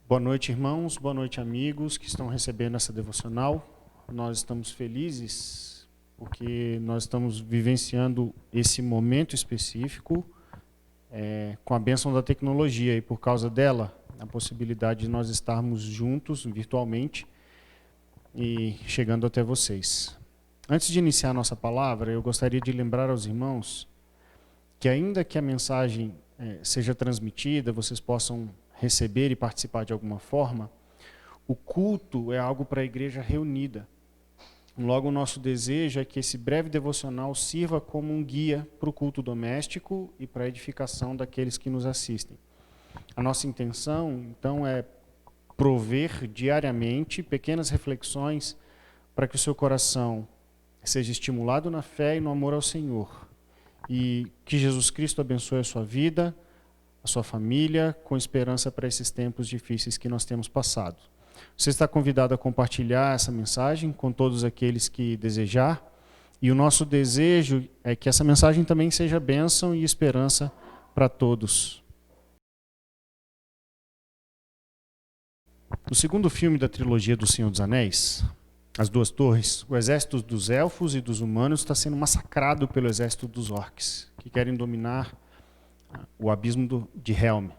Boa noite, irmãos. Boa noite, amigos que estão recebendo essa devocional. Nós estamos felizes porque nós estamos vivenciando esse momento específico com a bênção da tecnologia e, por causa dela, a possibilidade de nós estarmos juntos virtualmente e chegando até vocês. Antes de iniciar a nossa palavra, eu gostaria de lembrar aos irmãos que, ainda que a mensagem seja transmitida, vocês possam receber e participar de alguma forma, o culto é algo para a igreja reunida. Logo, o nosso desejo é que esse breve devocional sirva como um guia para o culto doméstico e para a edificação daqueles que nos assistem. A nossa intenção, então, é prover diariamente pequenas reflexões para que o seu coração seja estimulado na fé e no amor ao Senhor. E que Jesus Cristo abençoe a sua vida, a sua família, com esperança para esses tempos difíceis que nós temos passado. Você está convidado a compartilhar essa mensagem com todos aqueles que desejar, e o nosso desejo é que essa mensagem também seja bênção e esperança para todos. No segundo filme da trilogia do Senhor dos Anéis, As Duas Torres, o exército dos elfos e dos humanos está sendo massacrado pelo exército dos orcs, que querem dominar o abismo de Helm.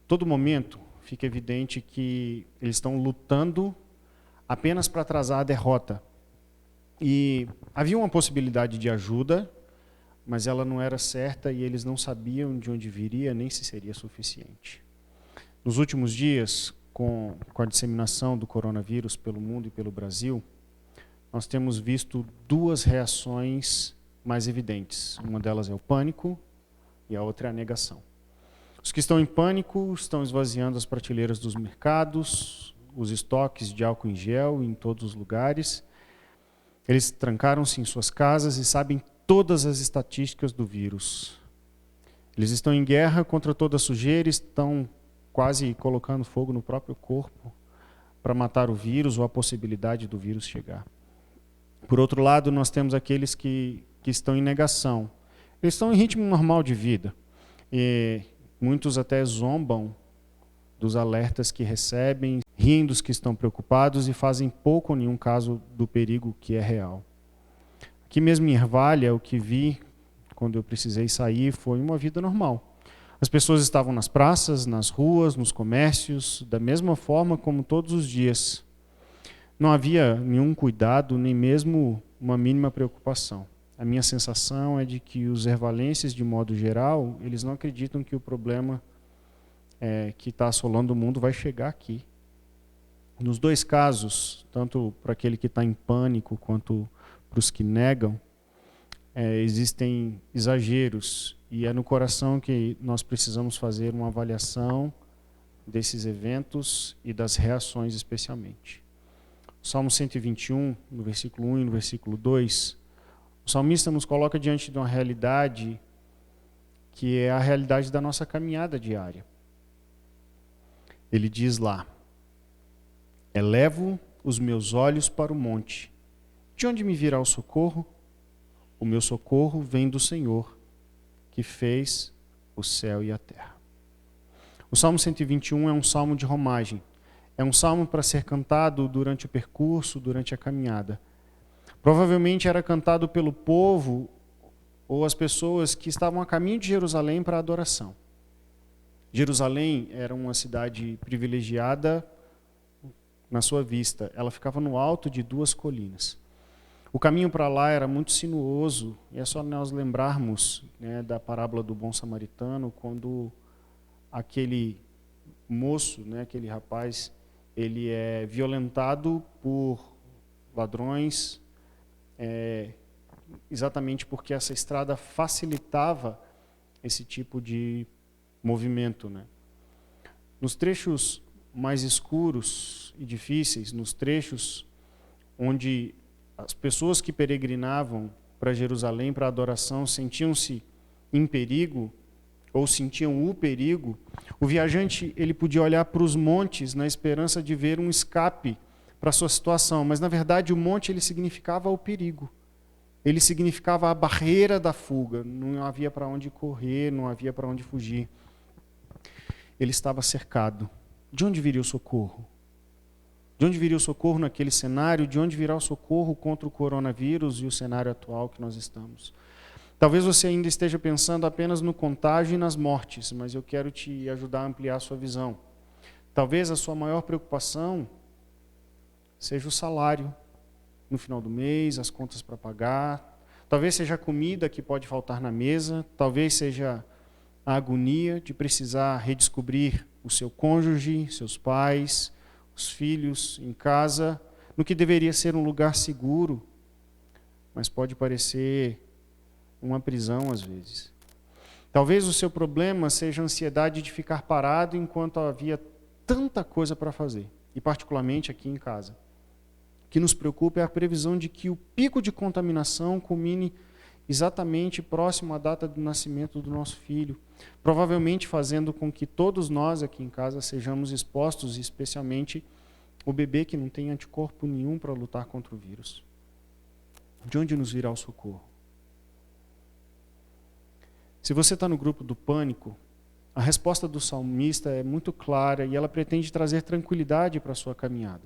Todo momento fica evidente que eles estão lutando apenas para atrasar a derrota. E havia uma possibilidade de ajuda, mas ela não era certa e eles não sabiam de onde viria nem se seria suficiente. Nos últimos dias, com a disseminação do coronavírus pelo mundo e pelo Brasil, nós temos visto duas reações mais evidentes. Uma delas é o pânico e a outra é a negação. Os que estão em pânico estão esvaziando as prateleiras dos mercados, os estoques de álcool em gel em todos os lugares. Eles trancaram-se em suas casas e sabem todas as estatísticas do vírus. Eles estão em guerra contra toda a sujeira, estão quase colocando fogo no próprio corpo para matar o vírus ou a possibilidade do vírus chegar. Por outro lado, nós temos aqueles que estão em negação. Eles estão em ritmo normal de vida. E muitos até zombam dos alertas que recebem, riem dos que estão preocupados e fazem pouco ou nenhum caso do perigo que é real. Aqui mesmo em Ervalha, o que vi quando eu precisei sair foi uma vida normal. As pessoas estavam nas praças, nas ruas, nos comércios, da mesma forma como todos os dias. Não havia nenhum cuidado, nem mesmo uma mínima preocupação. A minha sensação é de que os ervalenses, de modo geral, eles não acreditam que o problema que está assolando o mundo vai chegar aqui. Nos dois casos, tanto para aquele que está em pânico quanto para os que negam, existem exageros. E é no coração que nós precisamos fazer uma avaliação desses eventos e das reações especialmente. O Salmo 121, no versículo 1 e no versículo 2, o salmista nos coloca diante de uma realidade que é a realidade da nossa caminhada diária. Ele diz lá: elevo os meus olhos para o monte. De onde me virá o socorro? O meu socorro vem do Senhor, que fez o céu e a terra. O Salmo 121 é um salmo de romagem. É um salmo para ser cantado durante o percurso, durante a caminhada. Provavelmente era cantado pelo povo ou as pessoas que estavam a caminho de Jerusalém para a adoração. Jerusalém era uma cidade privilegiada na sua vista. Ela ficava no alto de duas colinas. O caminho para lá era muito sinuoso, e é só nós lembrarmos da parábola do bom samaritano, quando aquele moço, aquele rapaz, ele é violentado por ladrões, exatamente porque essa estrada facilitava esse tipo de movimento. Nos trechos mais escuros e difíceis, nos trechos onde as pessoas que peregrinavam para Jerusalém para a adoração sentiam-se em perigo ou sentiam o perigo, o viajante ele podia olhar para os montes na esperança de ver um escape para a sua situação, mas na verdade o monte ele significava o perigo. Ele significava a barreira da fuga, não havia para onde correr, não havia para onde fugir. Ele estava cercado. de onde viria o socorro? De onde viria o socorro naquele cenário? De onde virá o socorro contra o coronavírus e o cenário atual que nós estamos? Talvez você ainda esteja pensando apenas no contágio e nas mortes, mas eu quero te ajudar a ampliar a sua visão. Talvez a sua maior preocupação seja o salário no final do mês, as contas para pagar. Talvez seja a comida que pode faltar na mesa. Talvez seja a agonia de precisar redescobrir o seu cônjuge, seus pais, os filhos em casa, no que deveria ser um lugar seguro, mas pode parecer uma prisão às vezes. Talvez o seu problema seja a ansiedade de ficar parado enquanto havia tanta coisa para fazer, e particularmente aqui em casa. O que nos preocupa é a previsão de que o pico de contaminação culmine exatamente próximo à data do nascimento do nosso filho, provavelmente fazendo com que todos nós aqui em casa sejamos expostos, especialmente o bebê que não tem anticorpo nenhum para lutar contra o vírus. De onde nos virá o socorro? Se você está no grupo do pânico, a resposta do salmista é muito clara e ela pretende trazer tranquilidade para a sua caminhada.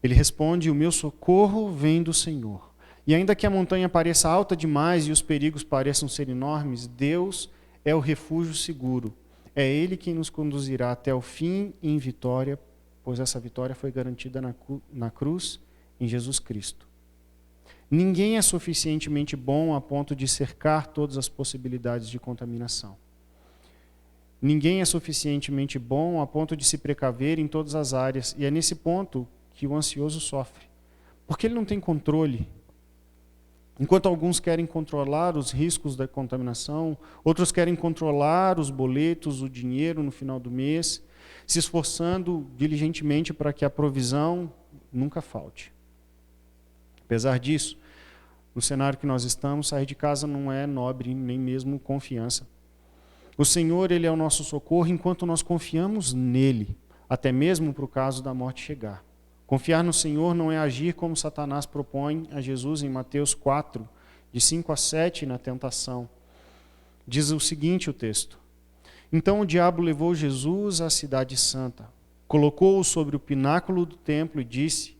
Ele responde: o meu socorro vem do Senhor. E ainda que a montanha pareça alta demais e os perigos pareçam ser enormes, Deus é o refúgio seguro. É Ele quem nos conduzirá até o fim em vitória, pois essa vitória foi garantida na cruz em Jesus Cristo. Ninguém é suficientemente bom a ponto de cercar todas as possibilidades de contaminação. Ninguém é suficientemente bom a ponto de se precaver em todas as áreas. E é nesse ponto que o ansioso sofre, porque ele não tem controle. Enquanto alguns querem controlar os riscos da contaminação, outros querem controlar os boletos, o dinheiro no final do mês, se esforçando diligentemente para que a provisão nunca falte. Apesar disso, no cenário que nós estamos, sair de casa não é nobre, nem mesmo confiança. O Senhor, Ele é o nosso socorro enquanto nós confiamos nele, até mesmo para o caso da morte chegar. Confiar no Senhor não é agir como Satanás propõe a Jesus em Mateus 4, de 5 a 7, na tentação. Diz o seguinte o texto: então o diabo levou Jesus à cidade santa, colocou-o sobre o pináculo do templo e disse: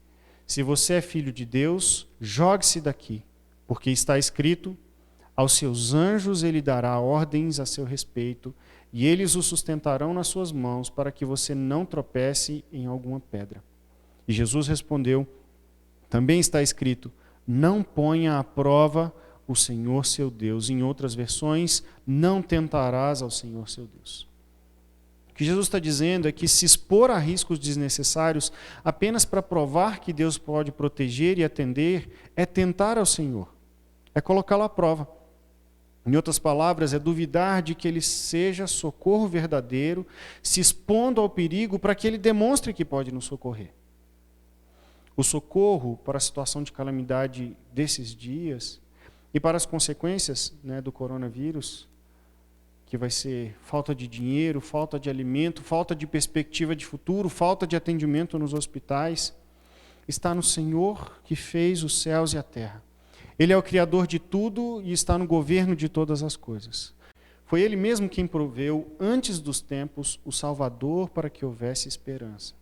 se você é filho de Deus, jogue-se daqui, porque está escrito: aos seus anjos ele dará ordens a seu respeito, e eles o sustentarão nas suas mãos, para que você não tropece em alguma pedra. E Jesus respondeu: também está escrito: não ponha à prova o Senhor seu Deus. Em outras versões, não tentarás ao Senhor seu Deus. O que Jesus está dizendo é que se expor a riscos desnecessários apenas para provar que Deus pode proteger e atender é tentar ao Senhor, é colocá-lo à prova. Em outras palavras, é duvidar de que Ele seja socorro verdadeiro, se expondo ao perigo para que Ele demonstre que pode nos socorrer. O socorro para a situação de calamidade desses dias e para as consequências, do coronavírus, que vai ser falta de dinheiro, falta de alimento, falta de perspectiva de futuro, falta de atendimento nos hospitais, está no Senhor que fez os céus e a terra. Ele é o Criador de tudo e está no governo de todas as coisas. Foi Ele mesmo quem proveu, antes dos tempos, o Salvador para que houvesse esperança.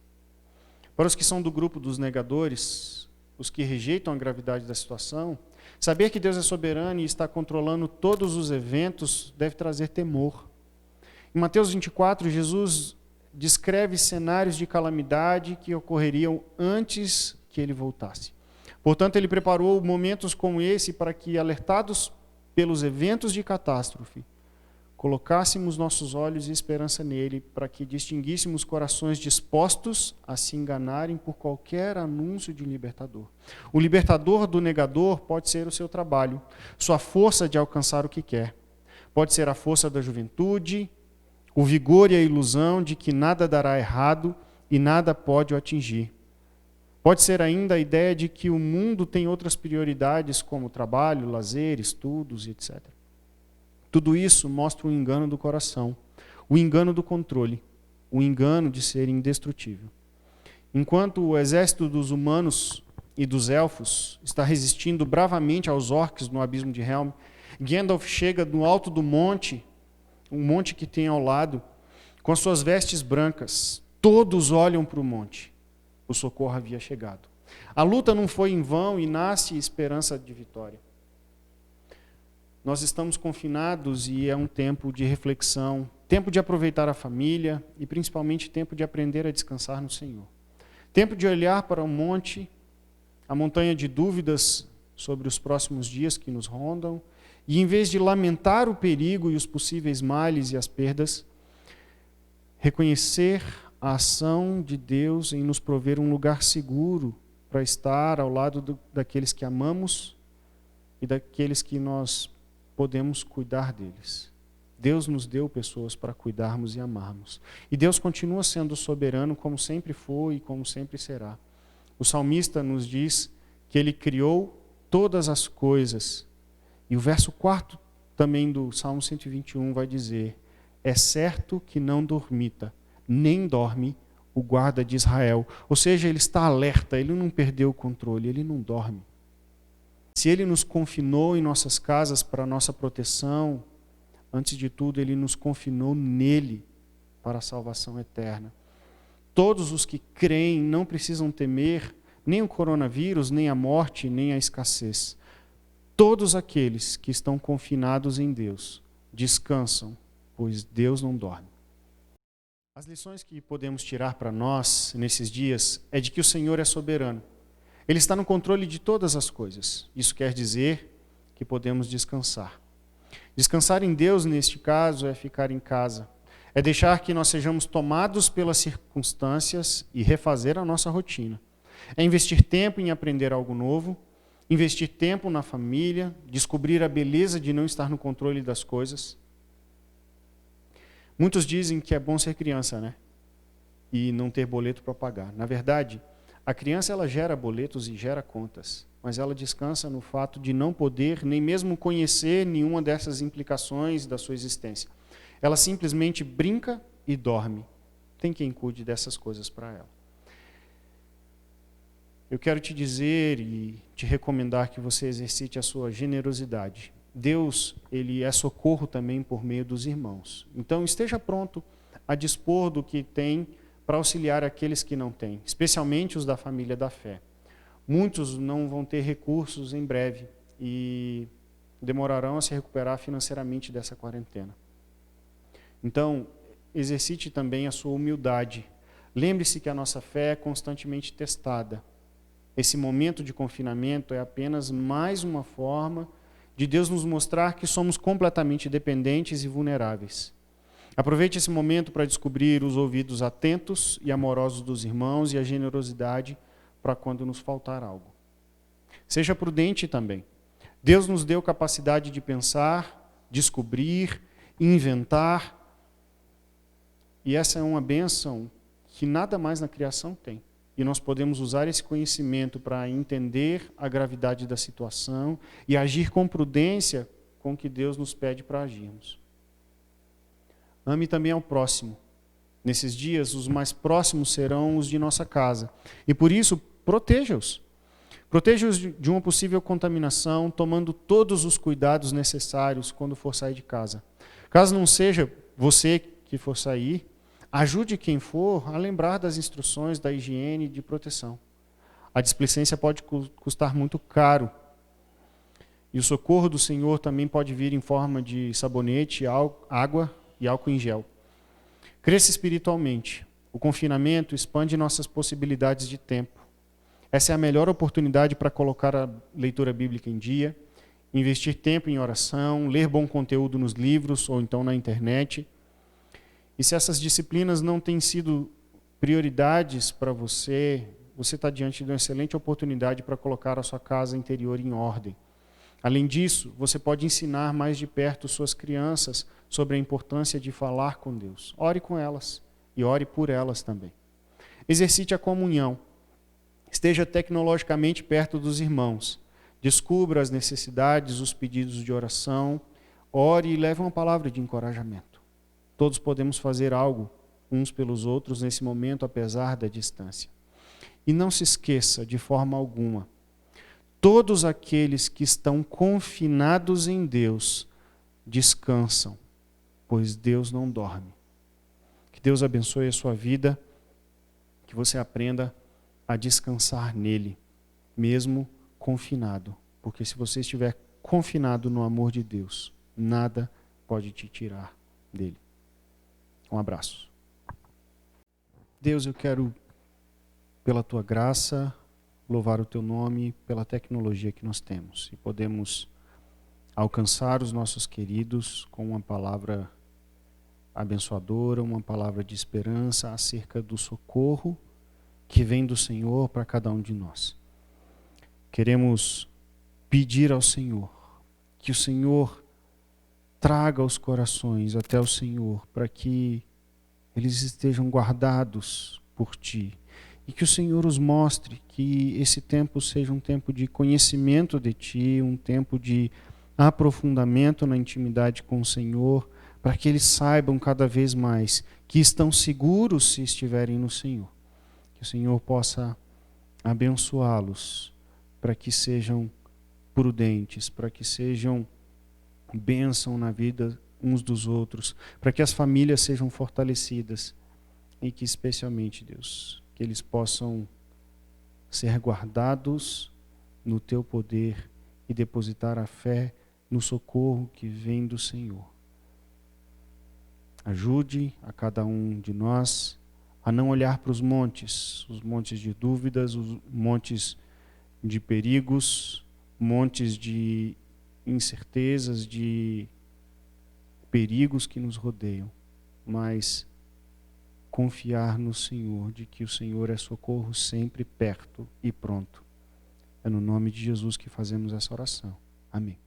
Para os que são do grupo dos negadores, os que rejeitam a gravidade da situação, saber que Deus é soberano e está controlando todos os eventos deve trazer temor. Em Mateus 24, Jesus descreve cenários de calamidade que ocorreriam antes que Ele voltasse. Portanto, Ele preparou momentos como esse para que, alertados pelos eventos de catástrofe, colocássemos nossos olhos e esperança nele, para que distinguíssemos corações dispostos a se enganarem por qualquer anúncio de libertador. O libertador do negador pode ser o seu trabalho, sua força de alcançar o que quer. Pode ser a força da juventude, o vigor e a ilusão de que nada dará errado e nada pode o atingir. Pode ser ainda a ideia de que o mundo tem outras prioridades, como trabalho, lazer, estudos, etc. Tudo isso mostra o engano do coração, o engano do controle, o engano de ser indestrutível. Enquanto o exército dos humanos e dos elfos está resistindo bravamente aos orcs no abismo de Helm, Gandalf chega no alto do monte, um monte que tem ao lado, Com as suas vestes brancas, todos olham para o monte. O socorro havia chegado. A luta não foi em vão e nasce esperança de vitória. Nós estamos confinados e é um tempo de reflexão, tempo de aproveitar a família e principalmente tempo de aprender a descansar no Senhor. Tempo de olhar para o monte, a montanha de dúvidas sobre os próximos dias que nos rondam, e em vez de lamentar o perigo e os possíveis males e as perdas, reconhecer a ação de Deus em nos prover um lugar seguro para estar ao lado daqueles que amamos e daqueles que nós podemos cuidar deles. Deus nos deu pessoas para cuidarmos e amarmos. E Deus continua sendo soberano como sempre foi e como sempre será. O salmista nos diz que Ele criou todas as coisas. E o verso 4 também do Salmo 121 vai dizer: é certo que não dormita, nem dorme o guarda de Israel. Ou seja, ele está alerta, ele não perdeu o controle, ele não dorme. Se ele nos confinou em nossas casas para nossa proteção, antes de tudo, ele nos confinou nele para a salvação eterna. Todos os que creem não precisam temer nem o coronavírus, nem a morte, nem a escassez. Todos aqueles que estão confinados em Deus descansam, pois Deus não dorme. As lições que podemos tirar para nós nesses dias é de que o Senhor é soberano. Ele está no controle de todas as coisas. Isso quer dizer que podemos descansar. Descansar em Deus, neste caso, é ficar em casa. É deixar que nós sejamos tomados pelas circunstâncias e refazer a nossa rotina. É investir tempo em aprender algo novo, investir tempo na família, descobrir a beleza de não estar no controle das coisas. Muitos dizem que é bom ser criança, né? E não ter boleto para pagar. Na verdade, a criança ela gera boletos e gera contas, mas ela descansa no fato de não poder nem mesmo conhecer nenhuma dessas implicações da sua existência. Ela simplesmente brinca e dorme. Tem quem cuide dessas coisas para ela. Eu quero te dizer e te recomendar que você exercite a sua generosidade. Deus, Ele é socorro também por meio dos irmãos. Então, esteja pronto a dispor do que tem para auxiliar aqueles que não têm, especialmente os da família da fé. Muitos não vão ter recursos em breve e demorarão a se recuperar financeiramente dessa quarentena. Então, exercite também a sua humildade. Lembre-se que a nossa fé é constantemente testada. Esse momento de confinamento é apenas mais uma forma de Deus nos mostrar que somos completamente dependentes e vulneráveis. Aproveite esse momento para descobrir os ouvidos atentos e amorosos dos irmãos e a generosidade para quando nos faltar algo. Seja prudente também. Deus nos deu capacidade de pensar, descobrir, inventar. E essa é uma bênção que nada mais na criação tem. E nós podemos usar esse conhecimento para entender a gravidade da situação e agir com prudência com o que Deus nos pede para agirmos. Ame também ao próximo. Nesses dias, os mais próximos serão os de nossa casa. E por isso, proteja-os. Proteja-os de uma possível contaminação, tomando todos os cuidados necessários quando for sair de casa. Caso não seja você que for sair, ajude quem for a lembrar das instruções da higiene e de proteção. A displicência pode custar muito caro. E o socorro do Senhor também pode vir em forma de sabonete, água e álcool em gel. Cresça espiritualmente. O confinamento expande nossas possibilidades de tempo. Essa é a melhor oportunidade para colocar a leitura bíblica em dia, investir tempo em oração, ler bom conteúdo nos livros ou então na internet. E se essas disciplinas não têm sido prioridades para você, você está diante de uma excelente oportunidade para colocar a sua casa interior em ordem. Além disso, você pode ensinar mais de perto suas crianças sobre a importância de falar com Deus. Ore com elas e ore por elas também. Exercite a comunhão. Esteja tecnologicamente perto dos irmãos. Descubra as necessidades, os pedidos de oração. Ore e leve uma palavra de encorajamento. Todos podemos fazer algo uns pelos outros nesse momento, apesar da distância. E não se esqueça, de forma alguma, todos aqueles que estão confinados em Deus descansam, pois Deus não dorme. Que Deus abençoe a sua vida, que você aprenda a descansar nele, mesmo confinado. Porque se você estiver confinado no amor de Deus, nada pode te tirar dele. Um abraço. Deus, eu quero, pela tua graça, louvar o teu nome pela tecnologia que nós temos. E podemos alcançar os nossos queridos com uma palavra abençoadora, uma palavra de esperança acerca do socorro que vem do Senhor para cada um de nós. Queremos pedir ao Senhor que o Senhor traga os corações até o Senhor para que eles estejam guardados por Ti e que o Senhor os mostre que esse tempo seja um tempo de conhecimento de Ti, um tempo de aprofundamento na intimidade com o Senhor, para que eles saibam cada vez mais que estão seguros se estiverem no Senhor. Que o Senhor possa abençoá-los para que sejam prudentes, para que sejam bênção na vida uns dos outros, para que as famílias sejam fortalecidas e que especialmente, Deus, que eles possam ser guardados no Teu poder e depositar a fé no socorro que vem do Senhor. Ajude a cada um de nós a não olhar para os montes de dúvidas, os montes de perigos, montes de incertezas, de perigos que nos rodeiam, mas confiar no Senhor, de que o Senhor é socorro sempre perto e pronto. É no nome de Jesus que fazemos essa oração. Amém.